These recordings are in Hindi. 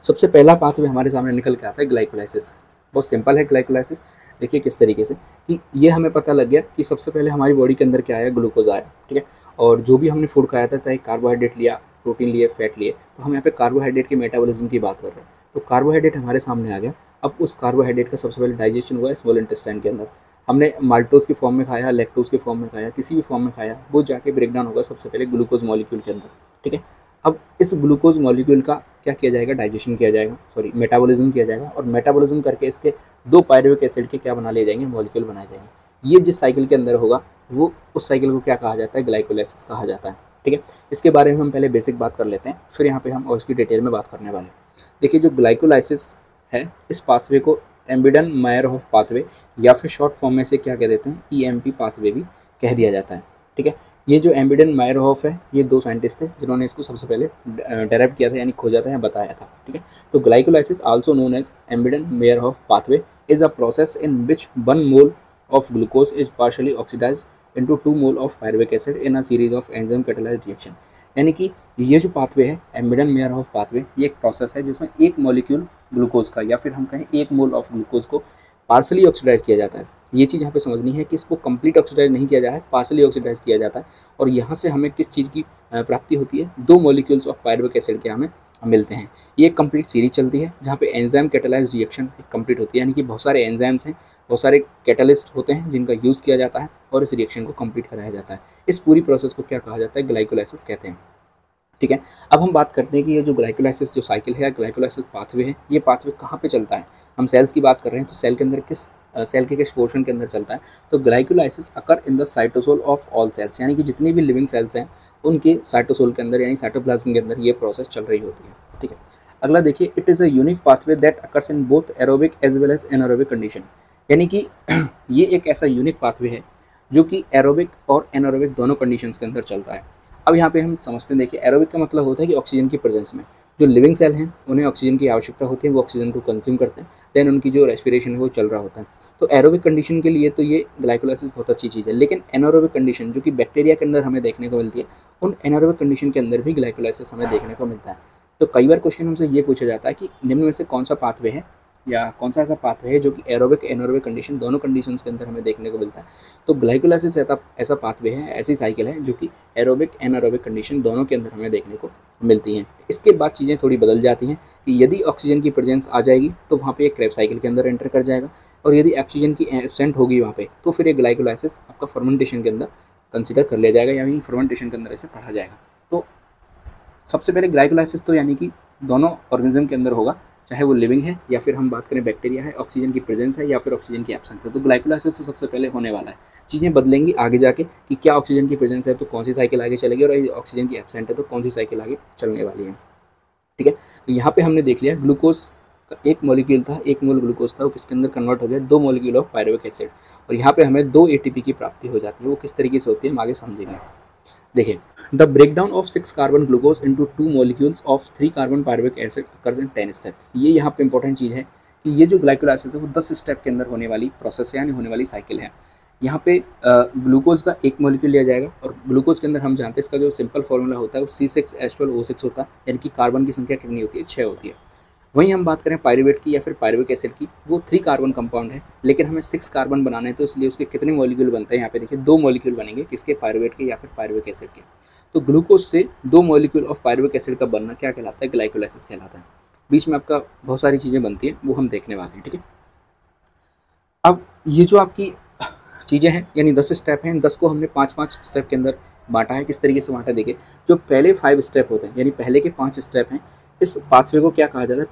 सबसे पहला पाथवे हमारे सामने निकल के आता है ग्लाइकोलाइसिस। बहुत सिंपल है ग्लाइकोलाइसिस। देखिए किस तरीके से कि ये हमें पता लग गया कि सबसे पहले हमारी बॉडी के अंदर क्या आया, ग्लूकोज आया, ठीक है। और जो भी हमने फूड खाया था, चाहे कार्बोहाइड्रेट लिया, प्रोटीन लिए, फैट लिए, तो हम यहाँ पे कार्बोहाइड्रेट के मेटाबॉलिज्म की बात कर रहे हैं। तो कार्बोहाइड्रेट हमारे सामने आ गया। अब उस कार्बोहाइड्रेट का सबसे पहले डाइजेशन हुआ है स्मॉल इंटेस्टाइन के अंदर। हमने माल्टोज की फॉर्म में खाया, लैक्टोज के फॉर्म में खाया, किसी भी फॉर्म में खाया, वो जाके ब्रेक डाउन होगा सबसे पहले ग्लूकोज मॉलिक्यूल के अंदर, ठीक है। अब इस ग्लूकोज मॉलिक्यूल का क्या किया जाएगा, डाइजेशन किया जाएगा, सॉरी मेटाबॉलिज्म किया जाएगा, और मेटाबॉलिज्म करके इसके 2 पायरुविक एसिड के क्या बना लिए जाएंगे, मॉलिक्यूल बनाए जाएंगे। ये जिस साइकिल के अंदर होगा वो उस साइकिल को क्या कहा जाता है, ग्लाइकोलाइसिस कहा जाता है, ठीक है। इसके बारे में हम पहले बेसिक बात कर लेते हैं, फिर यहाँ पे हम और इसकी डिटेल में बात करने वाले हैं। देखिए जो ग्लाइकोलाइसिस है, इस पाथवे को एम्बिडन मायरहोफ पाथवे या फिर शॉर्ट फॉर्म में से क्या कह देते हैं, EMP पाथवे भी कह दिया जाता है, ठीक है। ये जो एम्बिडन मायरहोफ है, ये 2 साइंटिस्ट थे जिन्होंने इसको सबसे पहले डेराइव किया था, यानी खोजा था या बताया था, ठीक है। तो glycolysis also known as Embden Meyerhof pathway is a process in which 1 mole of glucose is partially oxidized into 2 mole of pyruvic acid in a series of enzyme catalyzed reaction। यानी कि ये जो पाथवे है एम्बिडन मेयरहोफ पाथवे, ये एक प्रोसेस है जिसमें एक मॉलिक्यूल ग्लूकोज का या फिर हम कहें 1 मोल ऑफ ग्लूकोज को पार्सली ऑक्सीडाइज किया जाता है। ये चीज़ यहाँ पे समझनी है कि इसको कंप्लीट ऑक्सीडाइज नहीं किया जा रहा है, पार्सली ऑक्सीडाइज किया जाता है। और यहाँ से हमें किस चीज़ की प्राप्ति होती है, 2 मॉलिक्यूल्स ऑफ पायरुविक एसिड के हमें मिलते हैं। ये एक कंप्लीट सीरीज चलती है जहाँ पे एंजाइम कैटालाइज्ड रिएक्शन कंप्लीट होती है, यानी कि बहुत सारे एंजाइम्स हैं, बहुत सारे कैटलिस्ट होते हैं जिनका यूज़ किया जाता है और इस रिएक्शन को कंप्लीट कराया जाता है। इस पूरी प्रोसेस को क्या कहा जाता है, ग्लाइकोलाइसिस कहते हैं, ठीक है। अब हम बात करते हैं कि ये जो ग्लाइकोलाइसिस जो साइकिल है या ग्लाइकोलाइसिस पाथवे है, ये पाथवे कहाँ पे चलता है। हम सेल्स की बात कर रहे हैं तो सेल के अंदर सेल के किस पोर्शन के अंदर चलता है। तो glycolysis occur in the cytosol of all cells, यानी कि जितनी भी लिविंग सेल्स हैं उनके साइटोसोल के अंदर यानी साइटोप्लाज्म के अंदर ये प्रोसेस चल रही होती है, ठीक है। अगला देखिए, it is a unique pathway that occurs in both aerobic as well as anaerobic condition. यानी कि ये एक ऐसा यूनिक पाथवे है जो कि एरोबिक और एनारोबिक दोनों कंडीशंस के अंदर चलता है। अब यहाँ पे हम समझते हैं, देखिए एरोबिक का मतलब होता है कि ऑक्सीजन की प्रेजेंस में जो लिविंग सेल हैं उन्हें ऑक्सीजन की आवश्यकता होती है, वो ऑक्सीजन को कंज्यूम करते हैं, देन उनकी जो रेस्पिरेशन है वो चल रहा होता है। तो एरोबिक कंडीशन के लिए तो ये ग्लाइकोलाइसिस बहुत अच्छी चीज़ है। लेकिन एनारोबिक कंडीशन जो कि बैक्टीरिया के अंदर हमें देखने को मिलती है, उन एनारोबिक कंडीशन के अंदर भी ग्लाइकोलाइसिस हमें देखने को मिलता है। तो कई बार क्वेश्चन हमसे ये पूछा जाता है कि निम्न में से कौन सा पाथवे है या कौन सा ऐसा पाथवे है जो कि एरोबिक एनारोबिक कंडीशन दोनों कंडीशंस के अंदर हमें देखने को मिलता है। तो ग्लाइकोलाइसिस ऐसा पाथवे है, ऐसी साइकिल है जो कि एरोबिक एनारोबिक कंडीशन दोनों के अंदर हमें देखने को मिलती हैं। इसके बाद चीज़ें थोड़ी बदल जाती हैं कि यदि ऑक्सीजन की प्रेजेंस आ जाएगी तो वहाँ पे एक क्रेब साइकिल के अंदर एंटर कर जाएगा, और यदि ऑक्सीजन की एब्सेंट होगी वहाँ पे तो फिर एक ग्लाइकोलाइसिस आपका फर्मेंटेशन के अंदर कंसिडर कर लिया जाएगा, यानी फर्मेंटेशन के अंदर इसे पढ़ा जाएगा। तो सबसे पहले ग्लाइकोलाइसिस तो यानी कि दोनों ऑर्गेनिज्म के अंदर होगा, चाहे वो लिविंग है या फिर हम बात करें बैक्टीरिया है, ऑक्सीजन की प्रेजेंस है या फिर ऑक्सीजन की एब्सेंस है। तो ग्लाइकोलाइसिस तो सबसे पहले होने वाला है। चीज़ें बदलेंगी आगे जाके कि क्या ऑक्सीजन की प्रेजेंस है तो कौन सी साइकिल आगे चलेगी, और ऑक्सीजन की एब्सेंट है तो कौन सी साइकिल आगे चलने वाली है, ठीक है। तो यहाँ पे हमने देख लिया ग्लूकोज का 1 मॉलिक्यूल था, 1 मोल ग्लूकोज था, वो किसके अंदर कन्वर्ट हो गया 2 मॉलिक्यूल ऑफ पायरुविक एसिड, और यहाँ पे हमें 2 ATP की प्राप्ति हो जाती है। वो किस तरीके से होती है हम आगे समझेंगे। देखिए, the breakdown of 6 carbon glucose into 2 molecules of 3 carbon pyruvic acid occurs in 10 step. ये यहाँ पे इंपॉर्टेंट चीज़ है कि ये जो ग्लाइकोलाइसिस है वो 10 स्टेप के अंदर होने वाली प्रोसेस है, यानी होने वाली साइकिल है। यहाँ पे ग्लूकोज का 1 मॉलिक्यूल लिया जाएगा, और ग्लूकोज के अंदर हम जानते हैं इसका जो सिंपल फॉर्मूला होता है वो C6H12O6 होता है, यानी कि कार्बन की संख्या कितनी होती है, 6 होती है। वहीं हम बात करें पायरुवेट की या फिर पायरुविक एसिड की, वो 3 कार्बन कंपाउंड है, लेकिन हमें 6 कार्बन बनाना है, तो इसलिए उसके कितने मॉलिक्यूल बनते हैं, यहाँ पे देखिए 2 मॉलिक्यूल बनेंगे, किसके, पायरुवेट के या फिर पायरुविक एसिड के। तो ग्लूकोज से 2 मॉलिक्यूल ऑफ पायरुविक एसिड का बनना क्या कहलाता है, ग्लाइकोलाइसिस कहलाता है। बीच में आपका बहुत सारी चीज़ें बनती हैं, वो हम देखने वाले हैं, ठीक है। अब ये जो आपकी चीज़ें हैं, यानी 10 स्टेप हैं, 10 को हमने 5-5 स्टेप के अंदर बांटा है। किस तरीके से बांटा, देखिए जो पहले 5 स्टेप होते हैं, यानी पहले के 5 स्टेप हैं, इस पाथवे को क्या कहा जाता है,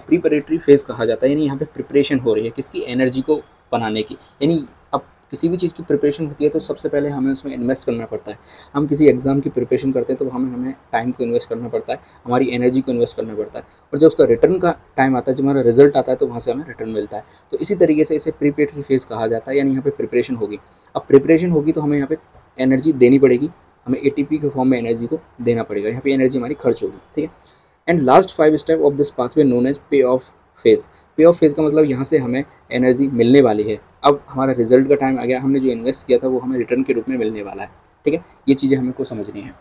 प्रीपरेटरी फेज कहा जाता है। यानी यहाँ पे प्रिपरेशन हो रही है किसकी, एनर्जी को बनाने की। यानी अब किसी भी चीज़ की प्रिपरेशन होती है तो सबसे पहले हमें उसमें इन्वेस्ट करना पड़ता है। हम किसी एग्जाम की प्रिपरेशन करते हैं तो हमें टाइम को इन्वेस्ट करना पड़ता है, हमारी एनर्जी को इन्वेस्ट करना पड़ता है, और जब उसका रिटर्न का टाइम आता है, जब हमारा रिजल्ट आता है, तो वहाँ से हमें रिटर्न मिलता है। तो इसी तरीके से इसे प्रीपरेटरी फेज कहा जाता है, यानी यहाँ पे प्रिपरेशन होगी। अब प्रिपरेशन होगी तो हमें यहाँ पे एनर्जी देनी पड़ेगी, हमें ATP के फॉर्म में एनर्जी को देना पड़ेगा, यहाँ पे एनर्जी हमारी खर्च होगी, ठीक है। And last 5 step of this pathway known as payoff phase. Payoff phase का मतलब यहाँ से हमें एनर्जी मिलने वाली है, अब हमारा रिजल्ट का टाइम आ गया, हमने जो इन्वेस्ट किया था वो हमें रिटर्न के रूप में मिलने वाला है, ठीक है। ये चीज़ें हमें को समझनी है।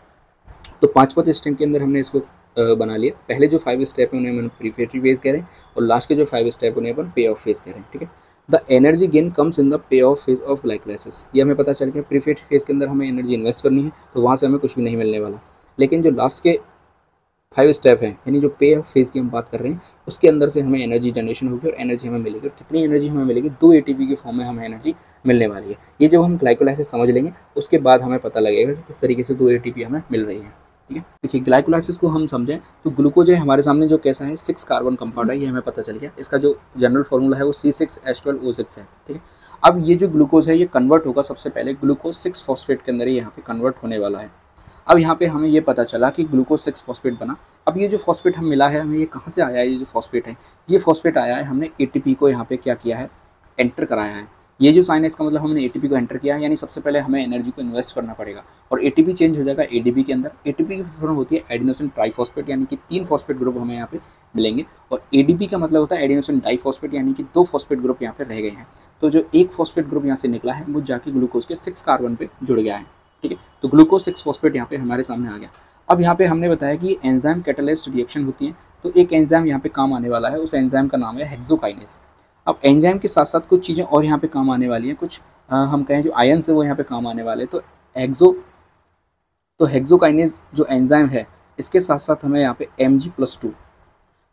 तो 5 स्टेप के अंदर हमने इसको बना लिया। पहले जो 5 स्टेप है उन्हें हम प्रीपेरेटरी फेज कह रहे हैं और लास्ट के जो 5 स्टेप उन्हें अपन पे ऑफ फेज कह रहे हैं, ठीक है। The energy gain comes in the pay of phase of glycolysis. ये हमें पता चल गया प्रीपेरेटरी फेज के अंदर हमें एनर्जी इन्वेस्ट करनी है तो वहाँ से हमें कुछ भी नहीं मिलने वाला, लेकिन जो लास्ट के 5 स्टेप हैं यानी जो पे ऑफ फेज की हम बात कर रहे हैं उसके अंदर से हमें एनर्जी जनरेशन होगी और एनर्जी हमें मिलेगी। और कितनी एनर्जी हमें मिलेगी, 2 एटीपी के फॉर्म में हमें एनर्जी मिलने वाली है। ये जब हम ग्लाइकोलाइसिस समझ लेंगे उसके बाद हमें पता लगेगा कि किस तरीके से 2 एटीपी हमें मिल रही है, ठीक है। देखिए ग्लाइकोलाइसिस को हम समझें तो ग्लूकोज है हमारे सामने जो कैसा है 6 कार्बन कंपाउंड है, ये हमें पता चल गया। इसका जो जनरल फॉर्मूला है वो C6H12O6 है, ठीक है। अब ये जो ग्लूकोज है ये कन्वर्ट होगा, सबसे पहले ग्लूकोज 6 फॉस्फेट के अंदर यहाँ पे कन्वर्ट होने वाला है। अब यहाँ पे हमें ये पता चला कि ग्लूकोज 6 फॉस्फेट बना। अब ये जो फॉस्फेट हम मिला है हमें ये कहाँ से आया है, ये जो फॉस्फेट है ये फॉस्फेट आया है हमने एटीपी को यहाँ पे क्या किया है, एंटर कराया है। ये जो साइन है इसका मतलब हमने एटीपी को एंटर किया है, यानी सबसे पहले हमें एनर्जी को इन्वेस्ट करना पड़ेगा और एटीपी चेंज हो जाएगा एडीपी के अंदर। एटीपी की फॉर्म होती है एडिनोसिन ट्राइफॉस्फेट, यानी कि 3 फॉस्फेट ग्रुप हमें यहाँ पे मिलेंगे और एडीपी का मतलब होता है एडिनोसिन डाइफॉस्फेट, यानी कि 2 फॉस्फेट ग्रुप यहाँ पे रह गए हैं। तो जो एक फॉस्फेट ग्रुप यहाँ से निकला है वो जाके ग्लूकोज के 6 कार्बन पे जुड़ गया है, ठीक है। तो ग्लूकोज 6 फॉस्फेट यहाँ पे हमारे सामने आ गया। अब यहाँ पे हमने बताया कि एंजाइम कैटालिस्ट रिएक्शन होती है, तो एक एंजाइम यहाँ पे काम आने वाला है, उस एंजाइम का नाम है हेक्सोकाइनेज। अब एंजाइम के साथ साथ कुछ चीज़ें और यहाँ पे काम आने वाली हैं, कुछ हम कहें जो आयन्स है वो यहाँ पे काम आने वाले हैं। तो हेक्सोकाइनेज जो एंजाइम है इसके साथ साथ हमें यहाँ पे Mg+2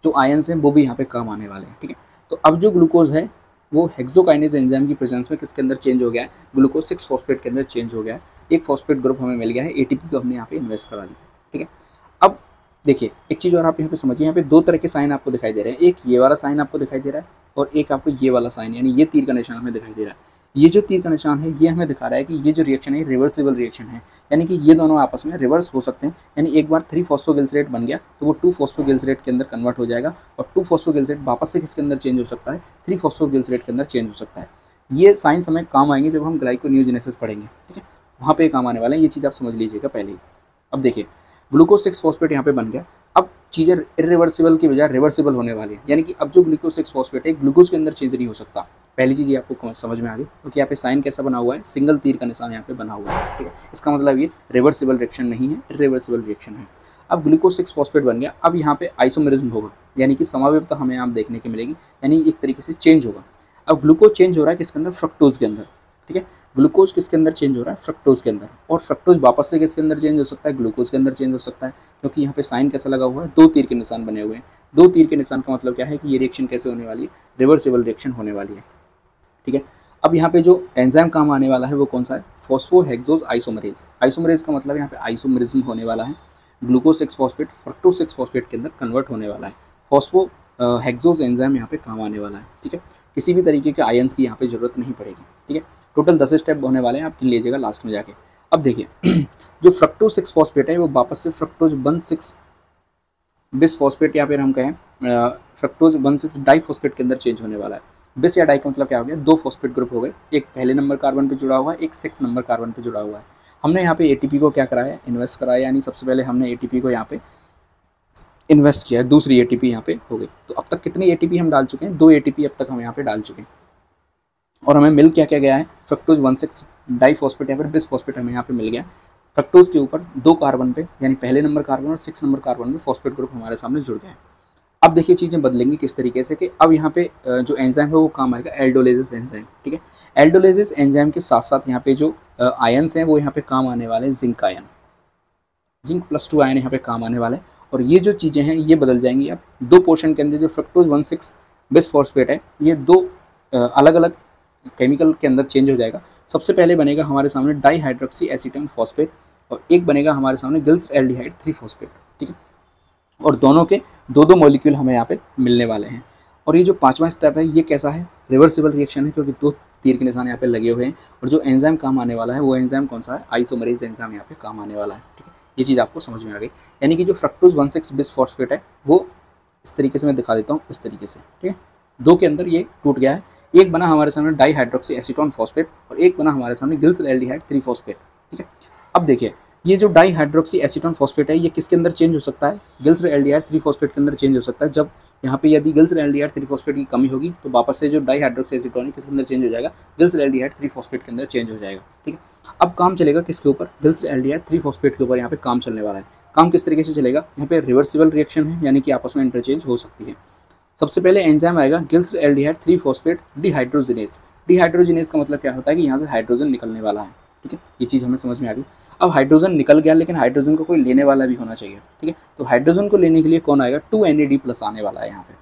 जो आयन्स हैं वो भी यहाँ पे काम आने वाले हैं, ठीक है। तो अब जो ग्लूकोज है वो हेक्सोकाइनेज एंजाइम की प्रेजेंस में किसके अंदर चेंज हो गया है, ग्लूकोज 6 फॉस्फेट के अंदर चेंज हो गया है। एक फॉस्फेट ग्रुप हमें मिल गया है, एटीपी को हमने यहाँ पे इन्वेस्ट करा दिया, ठीक है। अब देखिए एक चीज़ और आप यहाँ पे समझिए, यहाँ पे 2 तरह के साइन आपको दिखाई दे रहे हैं। एक ये वाला साइन आपको दिखाई दे रहा है और एक आपको ये वाला साइन, यानी ये तीर का निशान हमें दिखाई दे रहा है। ये जो तीर का निशान है ये हमें दिखा रहा है कि ये जो रिएक्शन है रिवर्सिबल रिएक्शन है, यानी कि ये दोनों आपस में रिवर्स हो सकते हैं। यानी एक बार 3 फॉस्फोगिलिसरेट बन गया तो वो 2 फॉस्फोगिलिसरेट के अंदर कन्वर्ट हो जाएगा और 2 फॉस्फोगिलिसरेट वापस से किसके अंदर चेंज हो सकता है, 3 फॉस्फोगिलिसरेट के अंदर चेंज हो सकता है। ये साइंस हमें काम आएंगे जब हम ग्लाइकोनियोजेनेसिस पढ़ेंगे, ठीक है, वहाँ पे काम आने वाले हैं। ये चीज़ आप समझ लीजिएगा पहले ही। अब देखिए ग्लूकोज 6 फॉस्फेट यहाँ पे बन गया। अब चीज़ें इरिवर्सिबल की बजाय रिवर्सिबल होने वाली है, यानी कि अब जो ग्लूकोज 6 फॉस्फेट है ग्लूकोज के अंदर चेंज नहीं हो सकता। पहली चीज़ ये आपको समझ में आ गई, क्योंकि यहाँ पे साइन कैसा बना हुआ है, सिंगल तीर का निशान यहाँ पे बना हुआ है, ठीक है। इसका मतलब ये रिवर्सिबल रिएक्शन नहीं है, इरिवर्सिबल रिएक्शन है। अब ग्लूकोज 6 फॉस्फेट बन गया, अब यहाँ पे आइसोमेरिज्म होगा, यानी कि समावेशिता हमें यहाँ देखने को मिलेगी, यानी एक तरीके से चेंज होगा। अब ग्लूकोज चेंज हो रहा है किसके अंदर, फ्रक्टोज के अंदर, ठीक है। ग्लूकोज किसके अंदर चेंज हो रहा है, फ्रक्टोज के अंदर, और फ्रक्टोज वापस से किसके अंदर चेंज हो सकता है, ग्लूकोज के अंदर चेंज हो सकता है, क्योंकि यहाँ पे साइन कैसा लगा हुआ है, 2 तीर के निशान बने हुए हैं। 2 तीर के निशान का मतलब क्या है कि ये रिएक्शन कैसे होने वाली है, रिवर्सिबल रिएक्शन होने वाली है, ठीक है। अब यहाँ पे जो एंजाइम काम आने वाला है वो कौन सा है, फॉस्फोहेक्सोज आइसोमरेज। आइसोमरेज का मतलब यहाँ पे आइसोमेरिज्म होने वाला है, ग्लूकोज 6 फॉस्फेट फ्रक्टोज 6 फॉस्फेट के अंदर कन्वर्ट होने वाला है। फॉस्फो हेक्सोज एंजाइम यहाँ पे काम आने वाला है, ठीक है। किसी भी तरीके के आयंस की यहाँ पे जरूरत नहीं पड़ेगी, ठीक है। टोटल 10 स्टेप होने वाले हैं, आप गिन लीजिएगा लास्ट में जाके। अब देखिए जो फ्रक्टोज 6 फॉस्फेट है वो वापस से फ्रक्टोज 1,6 बिस फॉस्फेट या फिर हम कहें फ्रक्टोज 1,6 डाइफॉस्फेट के अंदर चेंज होने वाला है। बिस या डाई का मतलब क्या हो गया, 2 फॉस्फेट ग्रुप हो गए, एक पहले नंबर कार्बन पे जुड़ा हुआ है, एक 6 नंबर कार्बन पे जुड़ा हुआ है। हमने यहाँ पे एटीपी को क्या कराया, इन्वेस्ट कराया, यानी सबसे पहले हमने एटीपी को यहाँ पे इन्वेस्ट किया है, दूसरी एटीपी यहाँ पे हो गई। तो अब तक कितनी एटीपी हम डाल चुके हैं, 2 एटीपी अब तक हम यहाँ पे डाल चुके हैं, और हमें मिल क्या क्या गया है, फ्रक्टोज 1,6 डाइफॉस्फेट या फिर बिस फॉस्फेट हमें यहाँ पे मिल गया। फ्रक्टोज के ऊपर 2 कार्बन पे यानी पहले नंबर कार्बन और 6 नंबर कार्बन में फॉस्फेट ग्रुप हमारे सामने जुड़ गए हैं। अब देखिए चीज़ें बदलेंगी किस तरीके से कि अब यहाँ पे जो एंजाइम है वो काम आएगा एल्डोलेसिस एंजाइम, ठीक है। एल्डोलेसिस एंजाइम के साथ साथ यहाँ पे जो आयन्स हैं वो यहाँ पे काम आने वाले हैं, जिंक आयन, जिंक+2 आयन यहाँ पे काम आने वाले हैं। और ये जो चीज़ें हैं ये बदल जाएंगी। अब 2 पोर्शन के अंदर जो फ्रक्टोज 1,6 बिस फॉस्फेट है ये 2 अलग अलग केमिकल के अंदर चेंज हो जाएगा। सबसे पहले बनेगा हमारे सामने डाईहाइड्रोक्सी एसीटोन फॉस्फेट और एक बनेगा हमारे सामने गिल्सरल्डिहाइड 3 फॉस्फेट, ठीक है। और दोनों के 2-2 मॉलिक्यूल हमें यहाँ पे मिलने वाले हैं। और ये जो 5वां स्टेप है ये कैसा है, रिवर्सिबल रिएक्शन है, क्योंकि 2 तीर के निशान यहाँ पे लगे हुए हैं। और जो एंजाइम काम आने वाला है वो एंजाइम कौन सा है, आइसोमरेज एंजाइम यहाँ पे काम आने वाला है, ठीक है। ये चीज़ आपको समझ में आ गई, यानी कि जो फ्रक्टोज 1,6 बिस फॉस्फेट है वो इस तरीके से मैं दिखा देता हूँ, इस तरीके से, ठीक है। 2 के अंदर ये टूट गया है, एक बना हमारे सामने डाईहाइड्रोक्सी एसीटोन फॉस्फेट और एक बना हमारे सामने गिल्सरल्डिहाइड 3 फॉस्फेट, ठीक है। अब देखिए ये जो डाईहाइड्रोक्सी एसीटोन फॉस्फेट है ये किसके अंदर चेंज हो सकता है, गिल्सरल्डिहाइड 3 फॉस्फेट के अंदर चेंज हो सकता है। जब यहाँ पे यदि गिल्सरल्डिहाइड 3 फॉस्फेट की कमी होगी तो वापस से जो डाईहाइड्रोक्सी एसीटोन है किसके अंदर चेंज हो जाएगा, गिल्सरल्डिहाइड 3 फॉस्फेट के अंदर चेंज हो जाएगा, ठीक है। अब काम चलेगा किसके ऊपर, गिल्सरल्डिहाइड 3 फॉस्फेट के ऊपर यहाँ पे काम चलने वाला है। काम किस तरीके से चलेगा, यहाँ पे रिवर्सिबल रिएक्शन है, यानी कि आपस में इंटरचेंज हो सकती है। सबसे पहले एंजाइम आएगा gills aldehyde 3 phosphate dehydrogenase. Dehydrogenase का मतलब क्या होता है कि यहाँ से हाइड्रोजन निकलने वाला है, ठीक है, ये चीज़ हमें समझ में आ गई। अब हाइड्रोजन निकल गया, लेकिन हाइड्रोजन को कोई लेने वाला भी होना चाहिए, ठीक है, तो हाइड्रोजन को लेने के लिए कौन आएगा, 2NAD+ आने वाला है यहाँ पे,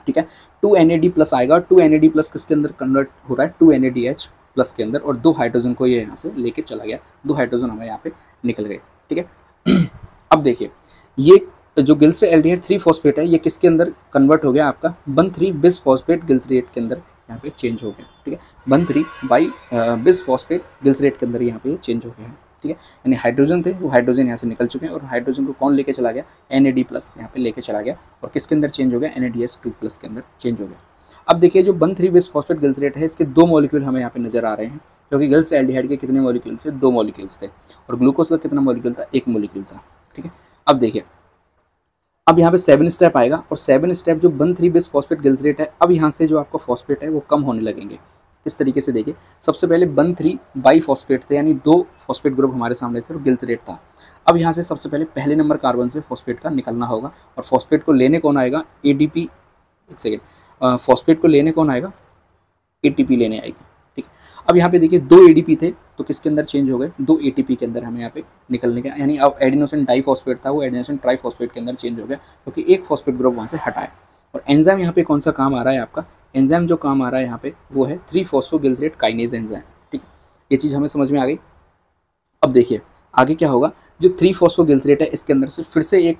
ठीक है, 2NAD+ आएगा। 2NAD+ किसके अंदर कन्वर्ट हो रहा है, 2NADH+ के अंदर, और 2 हाइड्रोजन को ये यहाँ से लेके चला गया, 2 हाइड्रोजन हमें यहाँ पे निकल गए, ठीक है। अब देखिए, ये जो गिल्सरेट 3 फॉस्फेट है, ये किसके अंदर कन्वर्ट हो गया, आपका 1,3 बिस फॉस्फेट गिल्सरेट के अंदर यहाँ पे चेंज हो गया, ठीक है, 1,3 बाई बिस फॉस्फेट गिल्सरेट के अंदर यहाँ पे चेंज हो गया है, ठीक है, यानी हाइड्रोजन थे वो हाइड्रोजन यहाँ से निकल चुके हैं, और हाइड्रोजन को कौन लेके चला गया, NAD+ यहाँ पे लेके चला गया, और किसके अंदर चेंज हो गया, NADH2+ के अंदर चेंज हो गया। अब देखिए, जो 1,3 बिस फॉस्फेट गिल्सरेट है, इसके 2 मॉलिक्यूल हमें यहाँ पे नजर आ रहे हैं, क्योंकि गिल्सरेट एल्डिहाइड के कितने मॉलिक्यूल थे, 2 मॉलिक्यूल्स थे, और ग्लूकोज का कितना मॉलिक्यूल था, 1 मॉलिक्यूल था, ठीक है। अब देखिए, अब यहाँ पे 7 स्टेप आएगा, और 7 स्टेप जो 1,3 बिस फॉस्फेट गिल्सरेट है, अब यहाँ से जो आपका फॉस्फेट है वो कम होने लगेंगे। इस तरीके से देखिए, सबसे पहले 1,3 बाई फॉस्फेट थे, यानी 2 फॉस्फेट ग्रुप हमारे सामने थे और गिल्सरेट था। अब यहाँ से सबसे पहले पहले नंबर कार्बन से फॉस्फेट का निकलना होगा, और फॉस्फेट को लेने कौन आएगा, ADP, एक सेकेंड, फॉस्फेट को लेने कौन आएगा, ATP लेने आएगी, ठीक है। अब यहाँ पे देखिए 2 ADP थे, तो किसके अंदर चेंज हो गए, 2 ATP के अंदर हमें यहाँ पे निकलने का, यानी अब एडिनोसिन डाइफॉस्फेट था वो एडिनोसिन ट्राइफॉस्फेट के अंदर चेंज हो गया, क्योंकि एक फॉस्फेट ग्रुप वहाँ से हटा है। और एंजाइम यहाँ पे कौन सा काम आ रहा है आपका, एंजाइम जो काम आ रहा है यहाँ पे वो है 3-फॉस्फोगिल्सरेट काइनेज एंजाइम, ठीक है, ये चीज़ हमें समझ में आ गई। अब देखिए आगे क्या होगा, जो 3-फॉस्फोगिल्सरेट है इसके अंदर से फिर से एक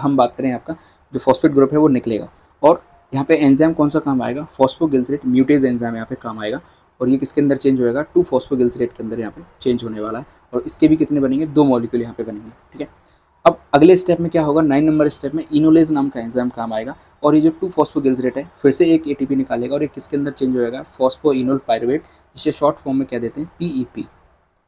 हम बात करें, आपका जो फॉस्फेट ग्रुप है वो निकलेगा, और यहाँ पे एंजाइम कौन सा काम आएगा, फॉस्फोगिल्सरेट म्यूटेज एंजाइम यहाँ पे काम आएगा, और ये किसके अंदर चेंज होएगा, 2-फॉस्फोगिल्सरेट के अंदर यहाँ पे चेंज होने वाला है, और इसके भी कितने बनेंगे, 2 मॉलिक्यूल यहाँ पे बनेंगे, ठीक है। अब अगले स्टेप में क्या होगा, 9 नंबर स्टेप में इनोलेज नाम का एंजाइम काम आएगा, और ये जो 2-फॉस्फोगिल्सरेट है फिर से एक ATP निकालेगा, और ये किसके अंदर चेंज होएगा, फॉस्फोइनोल पायरुवेट, जिसे शॉर्ट फॉर्म में कह देते हैं PEP,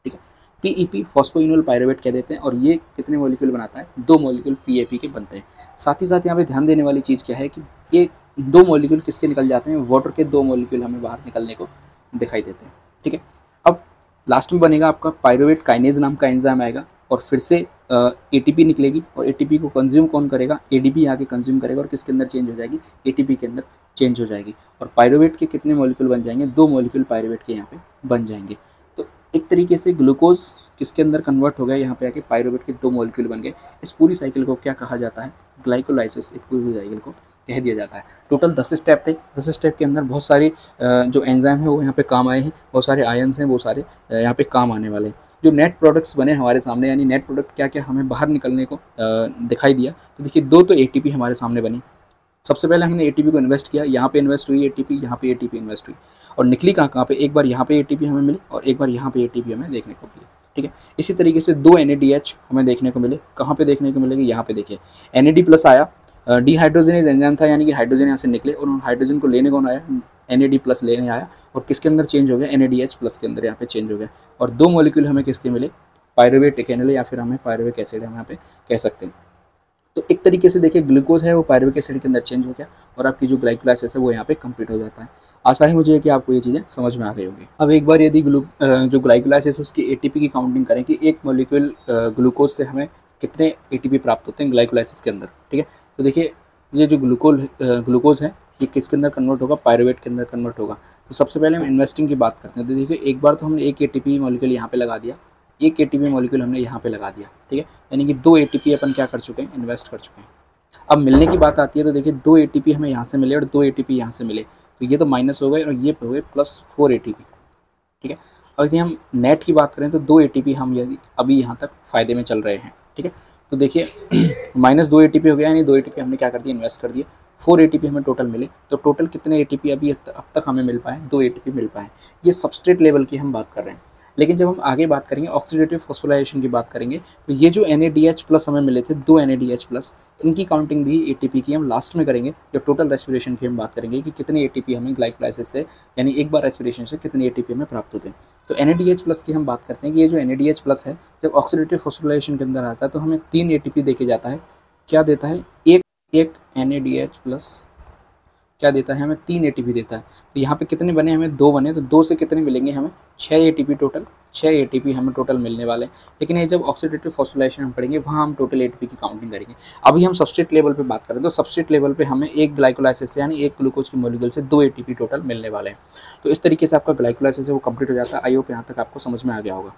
ठीक है, PEP फॉस्फोइनोल पायरुवेट कह देते हैं, और ये कितने मॉलिक्यूल बनाता है, 2 मॉलिक्यूल PAP के बनते हैं। साथ ही साथ यहाँ पे ध्यान देने वाली चीज़ क्या है कि ये 2 मॉलिक्यूल किसके निकल जाते हैं, वाटर के 2 मॉलिक्यूल हमें बाहर निकलने को दिखाई देते हैं, ठीक है। अब लास्ट में बनेगा आपका पायरुवेट काइनेज नाम का एंजाइम आएगा, और फिर से ATP निकलेगी, और ATP को कंज्यूम कौन करेगा, ADP आके कंज्यूम करेगा, और किसके अंदर चेंज हो जाएगी, ATP के अंदर चेंज हो जाएगी, और पायरुवेट के कितने मॉलिक्यूल बन जाएंगे, 2 मॉलिक्यूल पायरुवेट के यहाँ पे बन जाएंगे। तो एक तरीके से ग्लूकोज किसके अंदर कन्वर्ट हो गया, यहाँ पे आके पायरुवेट के 2 मॉलिक्यूल बन गए। इस पूरी साइकिल को क्या कहा जाता है, ग्लाइकोलाइसिस, एक पूरी साइकिल को कह दिया जाता है। टोटल 10 स्टेप थे, 10 स्टेप के अंदर बहुत सारे जो एंजाइम है वो यहाँ पे काम आए हैं, बहुत सारे आयन्स हैं वो सारे यहाँ पे काम आने वाले हैं। जो नेट प्रोडक्ट्स बने हमारे सामने, यानी नेट प्रोडक्ट क्या क्या हमें बाहर निकलने को दिखाई दिया, तो देखिए 2 तो ATP हमारे सामने बनी। सबसे पहले हमने ATP को इन्वेस्ट किया, यहाँ पे इन्वेस्ट हुई ATP, यहाँ पे ATP इन्वेस्ट हुई, और निकली कहाँ पे, एक बार यहाँ पे ATP हमें मिली, और एक बार यहाँ पे ATP हमें देखने को मिली, ठीक है। इसी तरीके से 2 NADH हमें देखने को मिले, कहाँ पे देखने को मिलेगी, यहाँ पे देखिए NAD+ आया, डिहाइड्रोजनेज एंजाइम था, यानी कि हाइड्रोजन यहाँ से निकले, और उन हाइड्रोजन को लेने कौन आया, NAD+ लेने आया, और किसके अंदर चेंज हो गया, NADH+ के अंदर यहाँ पे चेंज हो गया, और 2 मॉलिक्यूल हमें किसके मिले, पायरुवेट इथेनॉल, या फिर हमें पायरुविक एसिड हम यहाँ पे कह सकते हैं। तो एक तरीके से देखिए ग्लूकोज है वो पायरुविक एसिड के अंदर चेंज हो गया, और आपकी जो ग्लाइकोलाइसिस है वो यहाँ पे कंप्लीट हो जाता है। आशा है मुझे कि आपको ये चीज़ें समझ में आ गई होगी। अब एक बार यदि जो ग्लाइकोलाइसिस उसकी ATP की काउंटिंग करें कि एक मॉलिक्यूल ग्लूकोज से हमें कितने ATP प्राप्त होते हैं ग्लाइकोलाइसिस के अंदर, ठीक है। तो देखिए ये जो ग्लूकोज है ये किसके अंदर कन्वर्ट होगा, पायरुवेट के अंदर कन्वर्ट होगा। तो सबसे पहले हम इन्वेस्टिंग की बात करते हैं, तो देखिए एक बार तो हमने एक ATP मॉलिक्यूल यहाँ पे लगा दिया, एक ATP मॉलिक्यूल हमने यहाँ पे लगा दिया, ठीक है, यानी कि 2 ATP अपन क्या कर चुके हैं, इन्वेस्ट कर चुके हैं। अब मिलने की बात आती है, तो देखिए 2 ATP हमें यहाँ से मिले और 2 ATP यहाँ से मिले, तो ये तो माइनस हो गए और ये हो गए +4 ATP, ठीक है। अब यदि हम नेट की बात करें तो 2 ATP हम यदि अभी यहाँ तक फ़ायदे में चल रहे हैं, ठीक है। तो देखिए -2 ATP हो गया, यानी 2 ATP हमने क्या कर दिया, इन्वेस्ट कर दिया। 4 ATP हमें टोटल मिले, तो टोटल कितने ATP अभी अब तक हमें मिल पाए, 2 ATP मिल पाए। ये सबस्ट्रेट लेवल की हम बात कर रहे हैं। लेकिन जब हम आगे बात करेंगे ऑक्सीडेटिव फॉस्फोराइलेशन की बात करेंगे, तो ये जो NADH+ हमें मिले थे 2 NADH+, इनकी काउंटिंग भी ATP की हम लास्ट में करेंगे, जब टोटल रेस्पिरेशन की हम बात करेंगे कि कितने ATP हमें ग्लाइकोलाइसिस से, यानी एक बार रेस्पिरेशन से कितने ATP हमें प्राप्त होते हैं। तो NADH+ की हम बात करते हैं कि ये जो NADH+ है जब ऑक्सीडेटिव फॉस्फोराइलेशन के अंदर आता है तो हमें 3 ATP देके जाता है। क्या देता है, एक NADH+ क्या देता है हमें, 3 एटीपी देता है। तो यहाँ पे कितने बने, हमें 2 बने, तो 2 से कितने मिलेंगे हमें, 6 एटीपी टोटल, 6 एटीपी हमें टोटल मिलने वाले हैं। लेकिन ये जब ऑक्सीडेटिव फॉस्फोराइलेशन हम पढ़ेंगे वहाँ हम टोटल एटीपी की काउंटिंग करेंगे। अभी हम सबस्ट्रेट लेवल पे बात करें तो सबस्ट्रेट लेवल पे हमें एक ग्लाइकोलाइसिस से यानी एक ग्लूकोज की मॉलिक्यूल से 2 एटीपी टोटल मिलने वाले हैं। तो इस तरीके से आपका ग्लाइकोलाइसिस है वो कंप्लीट हो जाता है। आई होप यहाँ तक आपको समझ में आ गया होगा।